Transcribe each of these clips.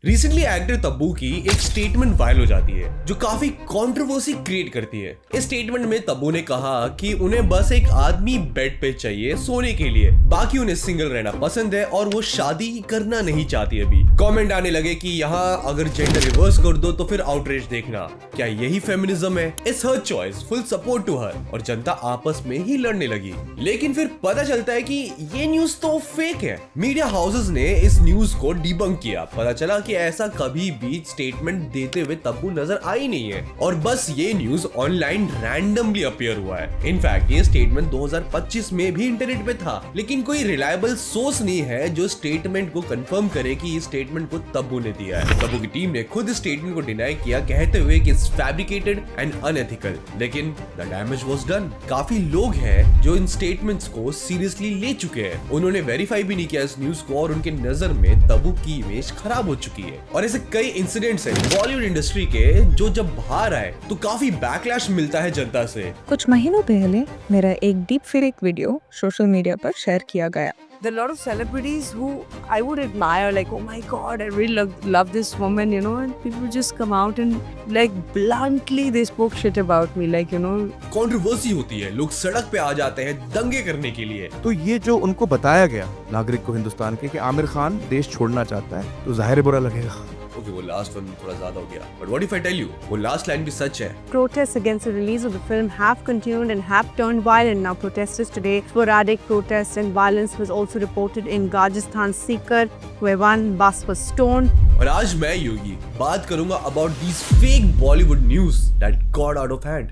Recently actor Tabu की एक statement viral हो जाती है जो काफी कंट्रोवर्सी क्रिएट करती है। इस स्टेटमेंट में तब्बू ने कहा कि उन्हें बस एक आदमी बेड पे चाहिए सोने के लिए, बाकी उन्हें सिंगल रहना पसंद है और वो शादी करना नहीं चाहती। अभी कमेंट आने लगे कि यहाँ अगर जेंडर रिवर्स कर दो तो फिर आउटरीच देखना, क्या यही फेमिनिज्म है? It's her choice, full support to her. और जनता आपस में ही लड़ने लगी। लेकिन फिर पता चलता है कि ये न्यूज तो फेक है। मीडिया हाउसेस ने इस न्यूज को डिबंक किया। पता चला कि ऐसा कभी भी स्टेटमेंट देते हुए तब्बू नजर आई नहीं है और बस ये न्यूज ऑनलाइन रैंडमली अपीयर हुआ है। इनफैक्ट ये स्टेटमेंट 2025 में भी इंटरनेट पे था, लेकिन कोई रिलायबल सोर्स नहीं है जो स्टेटमेंट को कंफर्म करे कि इस स्टेटमेंट को तब्बू ने दिया है। तब्बू की टीम ने खुद इस स्टेटमेंट को डिनाई किया, कहते हुए कि इट्स फैब्रिकेटेड एंड अनएथिकल। लेकिन द डैमेज वाज डन। काफी लोग हैं जो इन स्टेटमेंट्स को सीरियसली ले चुके हैं। उन्होंने वेरीफाई भी नहीं किया इस न्यूज को और उनके नजर में तब्बू की इमेज खराब हो चुकी है। और ऐसे कई इंसिडेंट्स हैं बॉलीवुड इंडस्ट्री के जो जब बाहर आए तो काफी बैकलैश मिलता है जनता से। कुछ महीनों पहले मेरा एक deep fake video social media पर शेयर किया गया। There are a lot of celebrities who I would admire, like, oh my God, I really love this woman, you know, and people just come out and like bluntly they spoke shit about me, like, you know. Controversy होती है, लोग सड़क पे आ जाते हैं दंगे करने के लिए। तो ये जो उनको बताया गया नागरिक को हिंदुस्तान के कि आमिर खान देश छोड़ना चाहता है, तो जाहिर है बुरा लगेगा। ओके, वो लास्ट वन थोड़ा ज्यादा हो गया, but what if I tell you वो लास्ट लाइन भी सच है। Protests against the release of the film have continued and have turned violent. Now protesters today, sporadic protests and violence was also reported in Rajasthan Sikar, where one bus was stoned. और आज मैं योगी बात करूंगा about these fake Bollywood news that got out of hand.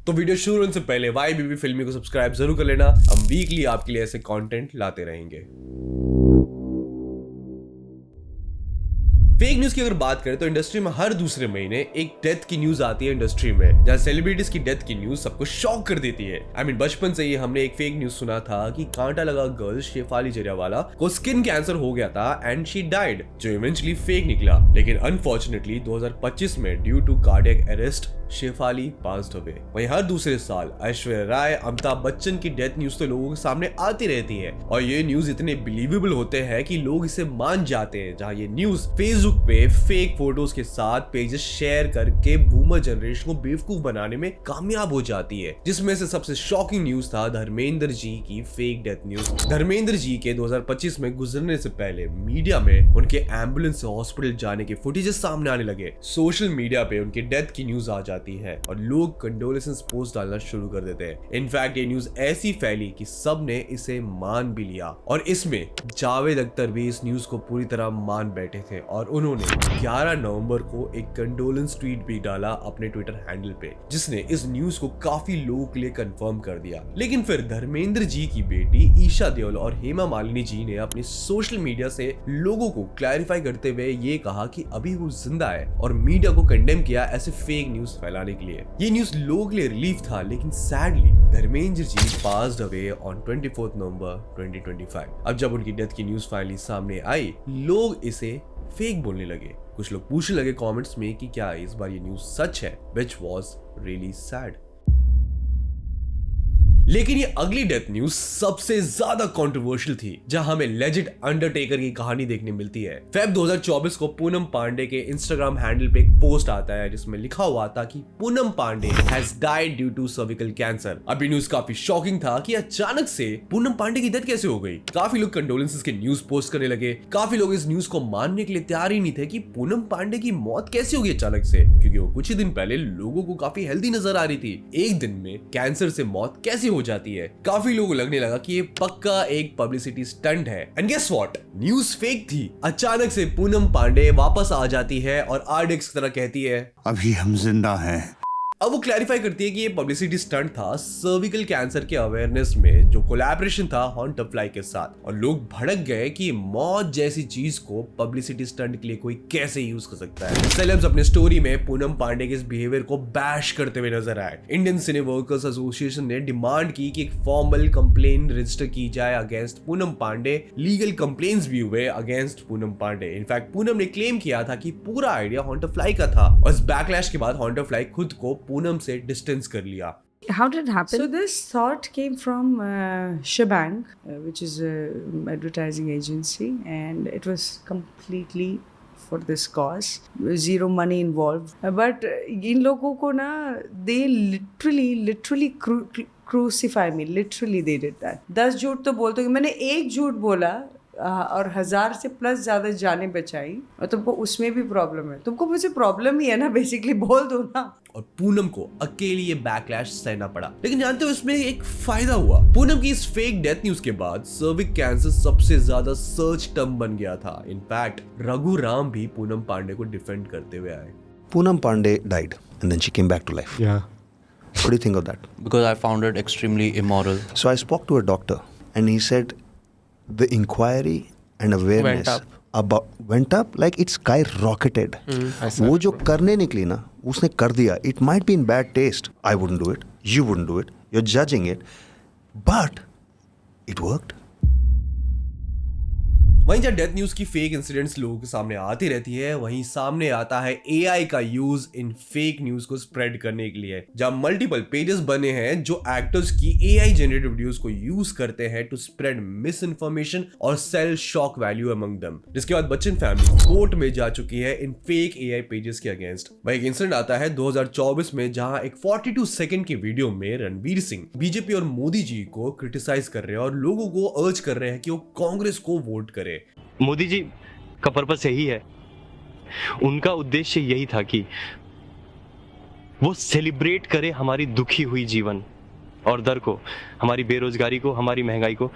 तो video शुरू होने से पहले YBB फिल्मी को सब्सक्राइब जरूर कर लेना। हम वीकली आपके लिए ऐसे कंटेंट लाते रहेंगे। फेक न्यूज की अगर बात करें तो इंडस्ट्री में हर दूसरे महीने एक डेथ की न्यूज आती है इंडस्ट्री में, जहां सेलिब्रिटीज की डेथ की न्यूज सबको शॉक कर देती है। आई मीन बचपन से ही हमने एक फेक न्यूज सुना था कि कांटा लगा गर्ल शेफाली जरियावाला को स्किन कैंसर हो गया था एंड शी डाइड, जो इवेंचुअली फेक निकला। लेकिन अनफॉर्चुनेटली 2025 में due to cardiac arrest Shefali passed away. वहीं हर दूसरे साल ऐश्वर्या राय, अमिताभ बच्चन की डेथ न्यूज तो लोगों के सामने आती रहती है और ये न्यूज इतने बिलीवेबल होते हैं कि लोग इसे मान जाते हैं। जहां ये न्यूज फेसबुक पे फेक फोटोज के साथ पेजेस शेयर करके बूमर जनरेशन को बेवकूफ बनाने में कामयाब हो जाती है। जिसमें से सबसे शॉकिंग न्यूज था धर्मेंद्र जी की fake death news. Dharmendra ji के 2025 में गुजरने से पहले मीडिया में उनके एम्बुलेंस से हॉस्पिटल जाने के फुटेजेस सामने आने लगे। सोशल मीडिया पे उनके डेथ की न्यूज आ जाती है और लोग कंडोलेंस पोस्ट डालना शुरू कर देते हैं। इनफैक्ट ये न्यूज ऐसी फैली कि सब ने इसे मान भी लिया और इसमें जावेद अख्तर भी इस न्यूज को पूरी तरह मान बैठे थे और उन्होंने 11 नवंबर को एक कंडोलेंस ट्वीट भी डाला अपने ट्विटर हैंडल पे, जिसने इस न्यूज को काफी लोगों के लिए कंफर्म कर दिया। लेकिन फिर धर्मेंद्र जी की बेटी ईशा देओल और हेमा मालिनी जी ने अपनी सोशल मीडिया से लोगों को क्लैरिफाई करते हुए ये कहा कि अभी वो जिंदा है और मीडिया को कंडेम किया ऐसे फेक न्यूज फैलाने के लिए। ये न्यूज लोगों के लिए रिलीफ था, लेकिन sadly Dharmendra ji passed away on 24 नवंबर 2025। अब जब उनकी डेथ की न्यूज फाइनली सामने आई, लोग इसे फेक बोलने लगे। कुछ लोग पूछने लगे कमेंट्स में कि क्या इस बार ये न्यूज सच है, which was really sad। लेकिन ये अगली डेथ न्यूज सबसे ज्यादा कंट्रोवर्शियल थी, जहां हमें लेजेंड अंडरटेकर की कहानी देखने मिलती है। फेब 2024 को पूनम पांडे के इंस्टाग्राम हैंडल पे एक पोस्ट आता है जिसमें लिखा हुआ था कि Poonam Pandey has died due to cervical cancer. अभी न्यूज काफी शॉकिंग था कि अचानक से पूनम पांडे की डेथ कैसे हो गई। काफी लोग कंडोलेंसेस के न्यूज पोस्ट करने लगे। काफी लोग इस न्यूज को मानने के लिए तैयार ही नहीं थे कि पूनम पांडे की मौत कैसे होगी अचानक से, क्योंकि वो कुछ ही दिन पहले लोगों को काफी हेल्दी नजर आ रही थी। एक दिन में कैंसर से मौत कैसे हो जाती है। काफी लोगों को लगने लगा कि ये पक्का एक पब्लिसिटी स्टंट है। And guess what, news fake थी। अचानक से पूनम पांडे वापस आ जाती है और आरडीएक्स की तरह कहती है अभी हम जिंदा हैं। अब वो क्लैरिफाई करती है कि ये पब्लिसिटी स्टंट था सर्विकल कैंसर के अवेयरनेस में, जो कोलैबोरेशन था हॉन्टफ्लाई के साथ। और लोग भड़क गए कि मौत जैसी चीज को पब्लिसिटी स्टंट के लिए कोई कैसे यूज कर सकता है। सेलेब्स अपने स्टोरी में पूनम पांडे के इस बिहेवियर को बैश करते हुए नजर आए। इंडियन सिने वर्कर्स एसोसिएशन ने डिमांड की कि एक फॉर्मल कंप्लेन रजिस्टर की जाए against Poonam Pandey. Legal complaints भी हुए अगेंस्ट पूनम पांडे। इनफैक्ट पूनम ने क्लेम किया था कि पूरा आइडिया हॉन्टफ्लाई का था और इस बैकलैश के बाद हॉन्टफ्लाई खुद को पूनम से डिस्टेंस कर लिया। How did it happen? So this thought came from Shebang, which is an advertising agency, and it was completely for this cause. Zero money involved. But इन लोगों को ना they literally crucify me. Literally they did that. 10 झूठ तो बोलते कि मैंने एक झूठ बोला और 1000 से प्लस ज़्यादा जाने बचाई और तुमको उसमें भी प्रॉब्लम है. तुमको मुझे प्रॉब्लम ही है ना, बेसिकली बोल दो ना. और पूनम को अकेले ये बैकलैश सहना पड़ा. लेकिन जानते हो इसमें एक फायदा हुआ. पूनम की इस फेक डेथ न्यूज के बाद सर्विक कैंसर सबसे ज्यादा सर्च टर्म बन गया था. इनफैक्ट रघुराम भी पूनम पांडे को डिफेंड करते हुए आए. Poonam Pandey died and then she came back to life. Yeah. What do you think of that? Because I found it extremely immoral. So I spoke to a doctor and he said the inquiry and awareness went up like it skyrocketed. वो जो करने निकली ना उसने कर दिया. It might be in bad taste. I wouldn't do it. You wouldn't do it. You're judging it. But it worked. वहीं जब डेथ न्यूज की फेक इंसिडेंट्स लोगों के सामने आती रहती है, वहीं सामने आता है एआई का यूज इन फेक न्यूज को स्प्रेड करने के लिए. जहां मल्टीपल पेजेस बने हैं जो एक्टर्स की एआई जनरेटेड वीडियोस को यूज करते हैं टू स्प्रेड मिस इन्फॉर्मेशन और sell shock value among them. जिसके बाद बच्चन फैमिली कोर्ट में जा चुकी है इन फेक एआई पेजेस के अगेंस्ट. वही एक इंसिडेंट आता है 2024 में जहां एक 42 सेकंड की वीडियो में रणवीर सिंह बीजेपी और मोदी जी को क्रिटिसाइज कर रहे हैं और लोगों को अर्ज कर रहे हैं कि वो कांग्रेस को वोट करे. मोदी जी का पर्पस यही है, उनका उद्देश्य यही था कि वो सेलिब्रेट करे हमारी दुखी हुई जीवन और दर को, हमारी बेरोजगारी को, हमारी महंगाई को.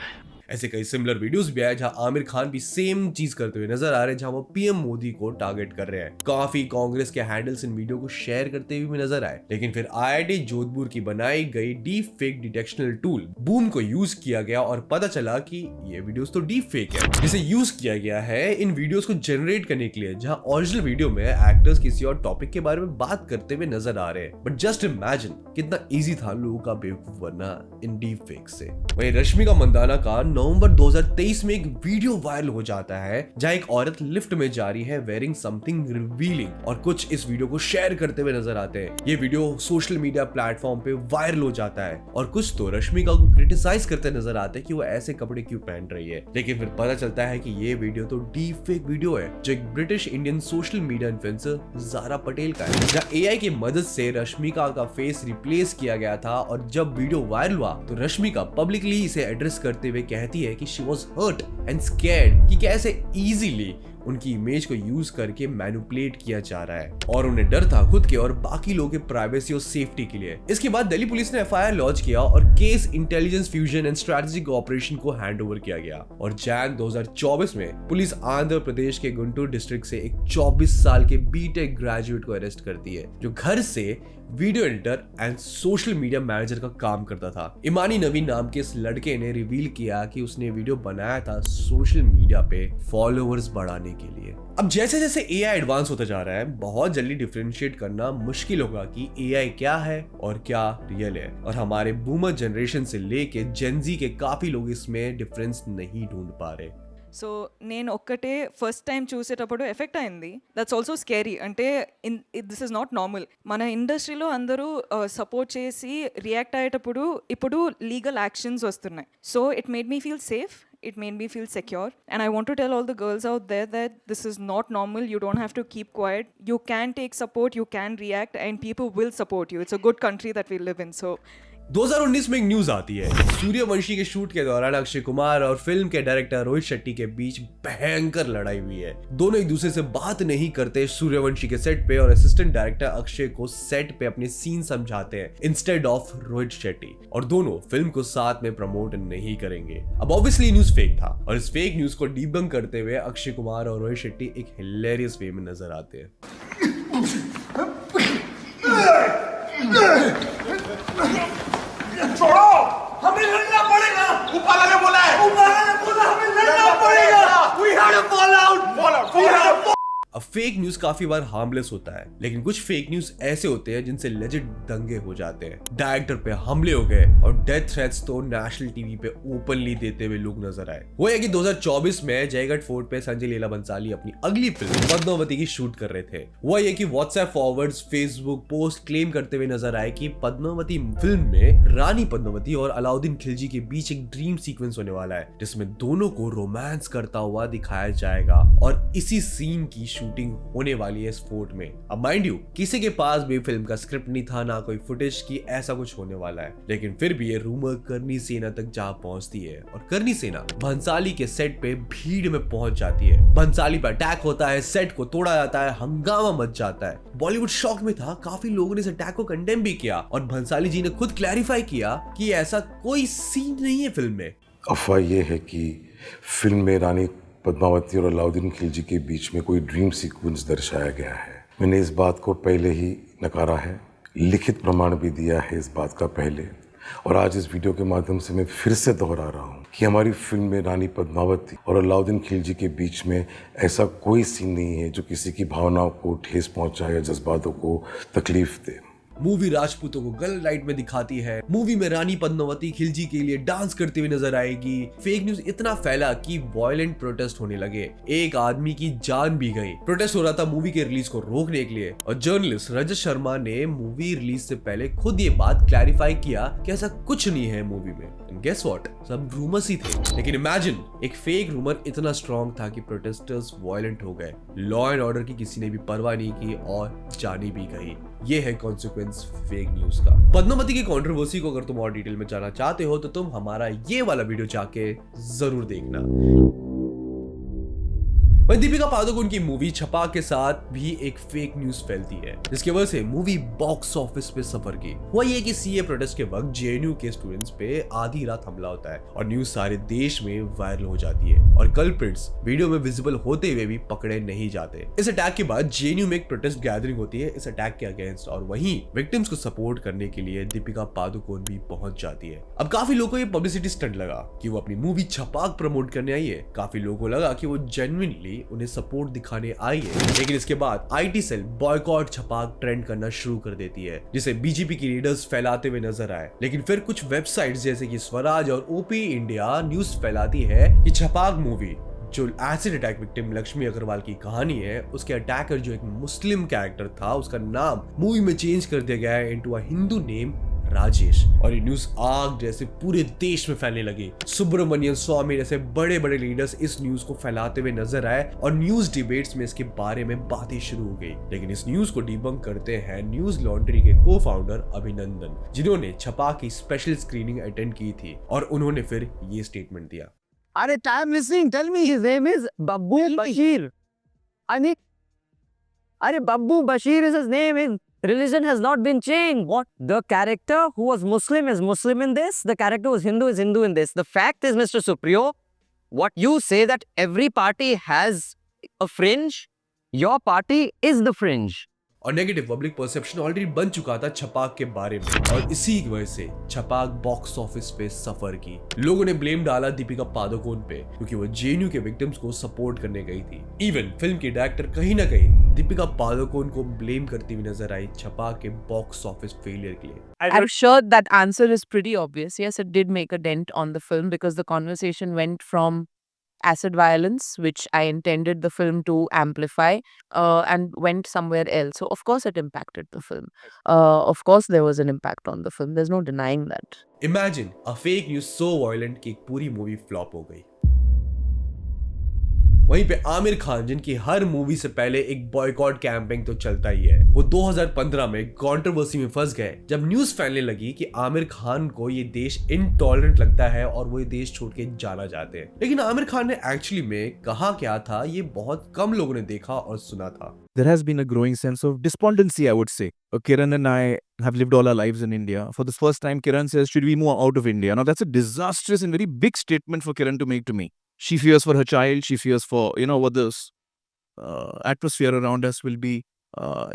ऐसे कई सिमिलर वीडियोस भी आए जहां आमिर खान भी सेम चीज करते हुए नजर आ रहे हैं, जहां वो पीएम मोदी को टारगेट कर रहे हैं. काफी कांग्रेस के हैंडल्स इन वीडियो को शेयर करते हुए भी नजर आए. लेकिन फिर आईआईटी जोधपुर की बनाई गई डीप फेक डिटेक्शनल टूल बूम को यूज किया गया और पता चला कि ये वीडियोस तो डीप फेक है, जिसे यूज किया गया है इन वीडियोस को जनरेट करने के लिए, जहां ओरिजिनल वीडियो में एक्टर्स किसी और टॉपिक के बारे में बात करते हुए नजर आ रहे हैं. बट जस्ट इमेजिन कितना इजी था लोगों का बेवकूफ बनना इन डीप फेक से. वहीं रश्मिका मंदाना का नवंबर 2023 में एक वीडियो वायरल हो जाता है जहां एक औरत लिफ्ट में जा रही है वेयरिंग समथिंग रिवीलिंग और कुछ इस वीडियो को शेयर करते हुए नजर आते हैं. ये वीडियो सोशल मीडिया प्लेटफॉर्म पे वायरल हो जाता है और कुछ तो रश्मिका को क्रिटिसाइज करते नजर आते हैं कि वो ऐसे कपड़े क्यों पहन रही है. लेकिन फिर पता चलता है कि ये वीडियो तो डीप फेक वीडियो है जो एक British Indian social media influencer Zara Patel का है, जहां एआई की मदद से रश्मिका का फेस रिप्लेस किया गया था. और जब वीडियो वायरल हुआ तो रश्मिका पब्लिकली इसे एड्रेस करते हुए कहती है कि she was hurt and scared कि कैसे इजीली उनकी इमेज को यूज करके मैनिपुलेट किया जा रहा है और उन्हें डर था खुद के और बाकी लोगों के प्राइवेसी और सेफ्टी के लिए. इसके बाद दिल्ली पुलिस ने एफआईआर लॉन्च किया और case intelligence fusion and strategic operation को हैंडओवर किया गया. और जैन 2024 में पुलिस आंध्र प्रदेश के गुंटूर डिस्ट्रिक्ट से एक 24 साल के बीटेक ग्रेजुएट को अरेस्ट करती है जो घर से video editor and social media manager का काम करता था. इमानी नवीन नाम के इस लड़के ने रिवील किया कि उसने वीडियो बनाया था सोशल मीडिया पे फॉलोअर्स बढ़ाने के लिए. अब जैसे जैसे एआई एडवांस होता जा रहा है, बहुत जल्दी डिफरेंशिएट करना मुश्किल होगा कि एआई क्या है और क्या रियल है. और हमारे बूमर जनरेशन से लेके जेनजी के काफी लोग इसमें डिफरेंस नहीं ढूंढ पा रहे. సో నేను ఒక్కటే ఫస్ట్ టైం చూసేటప్పుడు ఎఫెక్ట్ అయింది. That's also scary. అంటే దిస్ ఇస్ నాట్ నార్మల్. మన ఇండస్ట్రీలో అందరూ సపోర్ట్ చేసి రియాక్ట్ అయ్యేటప్పుడు ఇప్పుడు లీగల్ యాక్షన్స్ వస్తున్నాయి. So it made me feel safe. It made me feel secure. And I want to tell all the girls out there that this is not normal. You don't have to keep quiet. You can take support, you can react, and people will support you. It's a good country that we live in. So 2019 में एक news आती है. सूर्यवंशी के shoot के दौरान अक्षय कुमार और film के director Rohit Shetty के बीच भयंकर लड़ाई हुई है. दोनों एक दूसरे से बात नहीं करते. सूर्यवंशी के सेट पे और असिस्टेंट डायरेक्टर अक्षय को सेट पे अपने सीन समझाते हैं इंस्टेड ऑफ रोहित शेट्टी. और दोनों फिल्म को साथ में प्रमोट नहीं करेंगे. अब ऑब्वियसली न्यूज फेक था और इस फेक न्यूज को डीबंक करते हुए अक्षय कुमार और रोहित शेट्टी एक हिलेरियस वे में नजर आते हैं. छोड़ो, हमें लड़ना पड़ेगा. उपाला ने बोला है. उपाला ने बोला हमें लड़ना पड़ेगा. We had to fall out. अब फेक न्यूज काफी बार हार्मलेस होता है, लेकिन कुछ फेक न्यूज ऐसे होते हैं जिनसे लेजिट दंगे हो जाते हैं. डायरेक्टर पे हमले हो गए और डेथ थ्रेट्स तो नेशनल टीवी पे ओपनली देते हुए लोग नजर आए. वो है कि 2024 में जयगढ़ फोर्ट पे संजय लीला बंसाली अपनी अगली फिल्म पद्मावती की शूट कर रहे थे. वो ये कि WhatsApp forwards, Facebook post claim करते हुए नजर आए कि पद्मावती फिल्म में रानी पद्मावती और अलाउद्दीन खिलजी के बीच एक ड्रीम सीक्वेंस होने वाला है जिसमें दोनों को रोमांस करता हुआ दिखाया जाएगा और इसी सीन की शूटिंग होने वाली है इस फोर्ट में। अब माइंड यू, किसी के पास भी फिल्म का स्क्रिप्ट नहीं था, ना कोई फुटेज की ऐसा कुछ होने वाला है, लेकिन फिर भी ये रूमर करनी सेना तक जा पहुंचती है और करनी सेना भंसाली के सेट पे भीड़ में पहुंच जाती है। भंसाली पर अटैक होता है, सेट को तोड़ा जाता है, हंगामा मच जाता है। बॉलीवुड शॉक में था, काफी लोगों ने इस अटैक को कंडेम भी किया और भंसाली जी ने खुद क्लैरिफाई किया कि ऐसा कोई सीन नहीं है फिल्म में। अफवाह यह है कि फिल्म में रानी पद्मावती और अलाउद्दीन खिलजी के बीच में कोई ड्रीम सीक्वेंस दर्शाया गया है। मैंने इस बात को पहले ही नकारा है, लिखित प्रमाण भी दिया है इस बात का पहले, और आज इस वीडियो के माध्यम से मैं फिर से दोहरा रहा हूँ कि हमारी फिल्म में रानी पद्मावती और अलाउद्दीन खिलजी के बीच में ऐसा कोई सीन नहीं है जो किसी की भावनाओं को ठेस पहुंचाए या जज्बातों को तकलीफ दे। मूवी राजपूतों को गर्ल राइट में दिखाती है। मूवी में रानी पद्मावती खिलजी के लिए डांस करती हुई नजर आएगी। फेक न्यूज इतना फैला कि वायलेंट प्रोटेस्ट होने लगे, एक आदमी की जान भी गई। प्रोटेस्ट हो रहा था मूवी के रिलीज को रोकने के लिए और जर्नलिस्ट रजत शर्मा ने मूवी रिलीज से पहले खुद ये बात क्लैरिफाई किया कि ऐसा कुछ नहीं है मूवी में। गेस व्हाट, सब रूमर्स ही थे। लेकिन इमेजिन, एक फेक रूमर इतना स्ट्रॉन्ग था कि प्रोटेस्टर्स वायलेंट हो गए। लॉ एंड ऑर्डर की किसी ने भी परवाह नहीं की और जानी भी गई। ये है कॉन्सिक्वेंस फेक न्यूज का। पद्मावती की कंट्रोवर्सी को अगर तुम और डिटेल में जानना चाहते हो तो तुम हमारा ये वाला वीडियो जाके जरूर देखना। वहीं दीपिका पादुकोण की मूवी छपाक के साथ भी एक फेक न्यूज फैलती है, जिसकी वजह से मूवी बॉक्स ऑफिस पे सफर की। हुआ ये कि सीए प्रोटेस्ट के वक्त जेएनयू के स्टूडेंट्स पे आधी रात हमला होता है और न्यूज सारे देश में वायरल हो जाती है और कल्प्रिट्स वीडियो में विजिबल होते हुए भी पकड़े नहीं जाते। इस अटैक के बाद जेएनयू में एक प्रोटेस्ट गैदरिंग होती है इस अटैक के अगेंस्ट, और वहीं विक्टिम्स को सपोर्ट करने के लिए दीपिका पादुकोण भी पहुंच जाती है। अब काफी लोगों को ये पब्लिसिटी स्टंट लगा कि वो अपनी मूवी छपाक प्रमोट करने आई है। काफी लोगों को लगा कि वो जेन्युइनली उन्हें सपोर्ट दिखाने आई है, लेकिन इसके बाद IT cell boycott Chhapaak trend करना शुरू कर देती है, जिसे बीजेपी की लीडर्स फैलाते हुए नजर आए। लेकिन फिर कुछ वेबसाइट्स जैसे कि स्वराज और ओपी इंडिया न्यूज फैलाती है कि छपाक मूवी जो acid attack victim Laxmi Agarwal की कहानी है, उसके अटैकर जो एक मुस्लिम कैरेक्टर था, उसका नाम मूवी में चेंज कर दिया गया है into a Hindu name Rajesh. और ये न्यूज आग जैसे पूरे देश में फैलने लगी। सुब्रमण्यम स्वामी जैसे बड़े बड़े लीडर्स इस न्यूज को फैलाते हुए नजर आए और न्यूज डिबेट्स में इसके बारे में बातें शुरू हो गई। लेकिन इस न्यूज को डिबंक करते हैं न्यूज लॉन्ड्री के को फाउंडर अभिनंदन, जिन्होंने छपाक की स्पेशल स्क्रीनिंग अटेंड की थी और उन्होंने फिर ये स्टेटमेंट दिया। अरे time listening, tell me his name is Babbu Bashir. अरे Babbu Bashir is his name in religion has not been changed. What? The character who was Muslim is Muslim in this. The character who was Hindu is Hindu in this. The fact is, Mr. Supriyo, what you say that every party has a fringe, your party is the fringe. और negative public perception already बन चुका था छपाक के बारे में और इसी की वजह से छपाक बॉक्स ऑफिस पे सफर की। लोगों ने ब्लेम डाला दीपिका पादुकोण पे क्योंकि वो जेएनयू के विक्टिम्स को सपोर्ट करने गई थी। इवन फिल्म की डायरेक्टर कहीं ना कहीं दीपिका पादुकोण को ब्लेम करती हुई नजर आई छपाक के बॉक्स ऑफिस फेलियर के लिए। I'm sure that answer is pretty obvious. Yes, it did make a dent on the film because the conversation went from acid violence, which I intended the film to amplify, and went somewhere else. So, of course, it impacted the film. Of course, there was an impact on the film. There's no denying that. Imagine a fake news so violent कि एक पूरी movie flop हो गई। वहीं पे आमिर खान, जिनकी हर movie से पहले एक बॉयकॉट कैंपेन तो चलता ही है, वो 2015 में कंट्रोवर्सी में फंस गए जब न्यूज फैलने लगी कि आमिर खान को ये देश इनटॉलरेंट लगता है और वो ये देश छोड़ के जाना चाहते हैं। लेकिन आमिर खान ने एक्चुअली में कहा क्या था, ये बहुत कम लोगों ने देखा और सुना था। There has been a growing sense of despondency, I would say. Kiran and I have lived all our lives in India. For the first time, Kiran says, should we move out of India? Now, that's a disastrous and very big statement for Kiran to make to me. She fears for her child. She fears for, what this atmosphere around us will be.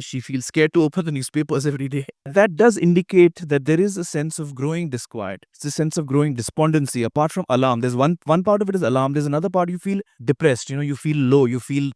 She feels scared to open the newspapers every day. That does indicate that there is a sense of growing disquiet. It's a sense of growing despondency. Apart from alarm, there's one part of it is alarm. There's another part you feel depressed. You feel low. You feel,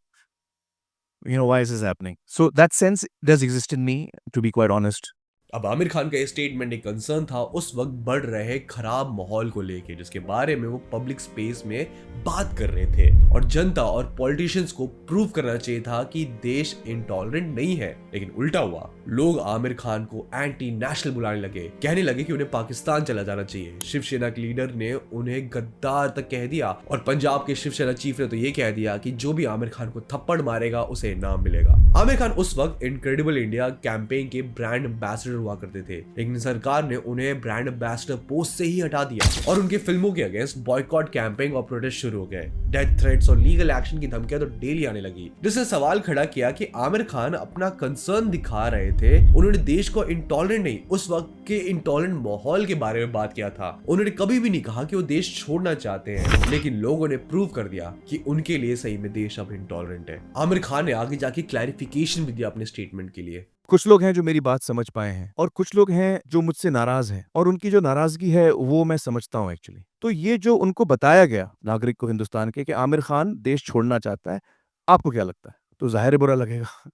why is this happening? So that sense does exist in me, to be quite honest. अब आमिर खान का ये statement एक concern था उस वक्त बढ़ रहे खराब माहौल को लेके, जिसके बारे में वो पब्लिक स्पेस में बात कर रहे थे और जनता और पॉलिटिशियंस को प्रूव करना चाहिए था कि देश इंटॉलरेंट नहीं है। लेकिन उल्टा हुआ, लोग आमिर खान को एंटी नेशनल बुलाने लगे, कहने लगे कि उन्हें पाकिस्तान चला जाना चाहिए। शिवसेना के लीडर ने उन्हें गद्दार तक कह दिया और पंजाब के शिवसेना चीफ ने तो ये कह दिया कि जो भी आमिर खान को थप्पड़ मारेगा उसे इनाम मिलेगा। आमिर खान उस वक्त इनक्रेडिबल इंडिया कैंपेन के ब्रांड एम्बेसडर हुआ करते थे, लेकिन सरकार ने उन्हें ब्रांड एम्बेसडर पोस्ट से ही हटा दिया और उनके फिल्मों के अगेंस्ट बॉयकॉट कैंपेन और प्रोटेस्ट शुरू हो गए। डेथ थ्रेट्स और लीगल एक्शन की धमकियां तो डेली आने लगी, जिससे सवाल खड़ा किया कि आमिर खान अपना कंसर्न दिखा रहे थे, उन्होंने देश को इंटॉलरेंट नहीं, उस वक्त के इंटॉलरेंट माहौल के बारे में बात किया था। उन्होंने कभी भी नहीं कहा कि वो देश छोड़ना चाहते हैं, लेकिन लोगों ने प्रूव कर दिया कि उनके लिए सही में देश अब इंटॉलरेंट है। आमिर खान ने आगे जाके क्लैरिफिकेशन भी दिया अपने स्टेटमेंट के लिए। कुछ लोग हैं जो मेरी बात समझ पाए हैं और कुछ लोग हैं जो मुझसे नाराज हैं, और उनकी जो नाराजगी है वो मैं समझता हूँ एक्चुअली। तो ये जो उनको बताया गया नागरिक को हिंदुस्तान के कि आमिर खान देश छोड़ना चाहता है, आपको क्या लगता है? तो जाहिर है बुरा लगेगा।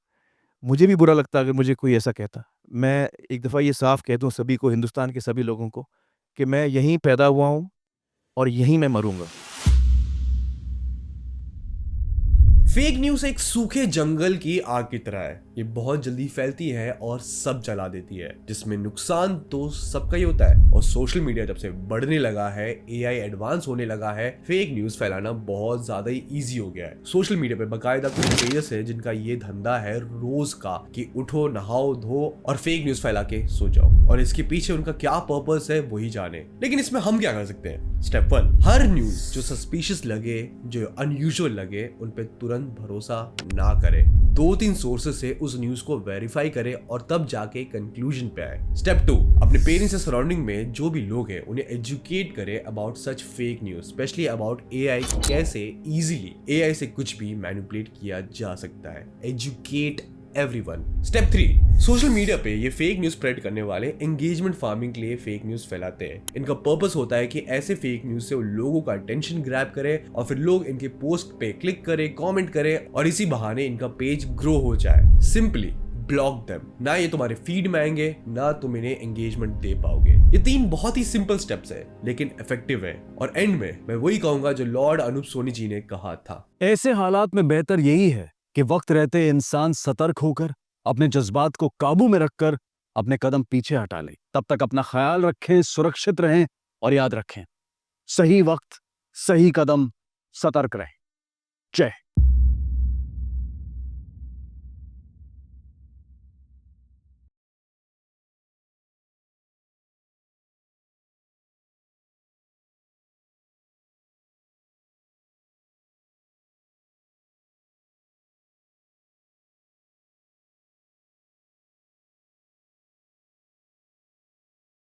मुझे भी बुरा लगता अगर मुझे कोई ऐसा कहता। मैं एक दफ़ा ये साफ कह दूं सभी को, हिंदुस्तान के सभी लोगों को, कि मैं यहीं पैदा हुआ हूं और यहीं मैं मरूंगा। फेक न्यूज एक सूखे जंगल की आग की तरह है, ये बहुत जल्दी फैलती है और सब जला देती है, जिसमें नुकसान तो सबका ही होता है। और सोशल मीडिया जब से बढ़ने लगा है, एआई एडवांस होने लगा है, फेक न्यूज फैलाना बहुत ज्यादा ही इजी हो गया है। सोशल मीडिया पे बकायदा कुछ पेजेस है जिनका ये धंधा है रोज का कि उठो, नहाओ, धो और फेक न्यूज फैला के सो जाओ, और इसके पीछे उनका क्या पर्पस है वही जाने। लेकिन इसमें हम क्या कर सकते हैं? स्टेप 1, हर न्यूज जो सस्पिशियस लगे, जो अनयूजुअल लगे, उन पे तुरंत भरोसा ना करे। 2-3 सोर्सेस से उस न्यूज को वेरीफाई करे और तब जाके कंक्लूजन पे आए। स्टेप 2, अपने पेरेंट्स से सराउंडिंग में जो भी लोग हैं उन्हें एजुकेट करे about such fake news, specially about AI, कैसे इजीली एआई से कुछ भी मैनिपुलेट किया जा सकता है। Educate everyone. Step 3, social media पे ये फेक न्यूज स्प्रेड करने वाले एंगेजमेंट फार्मिंग के लिए फेक न्यूज फैलाते हैं। इनका पर्पस होता है कि ऐसे फेक न्यूज से लोगों का अटेंशन ग्रैब करे और फिर लोग इनके पोस्ट पे क्लिक करे, कमेंट करे और इसी बहाने इनका पेज ग्रो हो जाए। Simply block them. ना ये तुम्हारे फीड में आएंगे, ना तुम इन्हें एंगेजमेंट दे पाओगे। ये 3 बहुत ही सिंपल स्टेप्स है लेकिन इफेक्टिव है। और एंड में मैं वही कहूंगा जो लॉर्ड अनूप सोनी जी ने कहा था, ऐसे हालात में बेहतर यही है कि वक्त रहते इंसान सतर्क होकर अपने जज्बात को काबू में रखकर अपने कदम पीछे हटा ले। तब तक अपना ख्याल रखें, सुरक्षित रहें और याद रखें, सही वक्त, सही कदम, सतर्क रहें। जय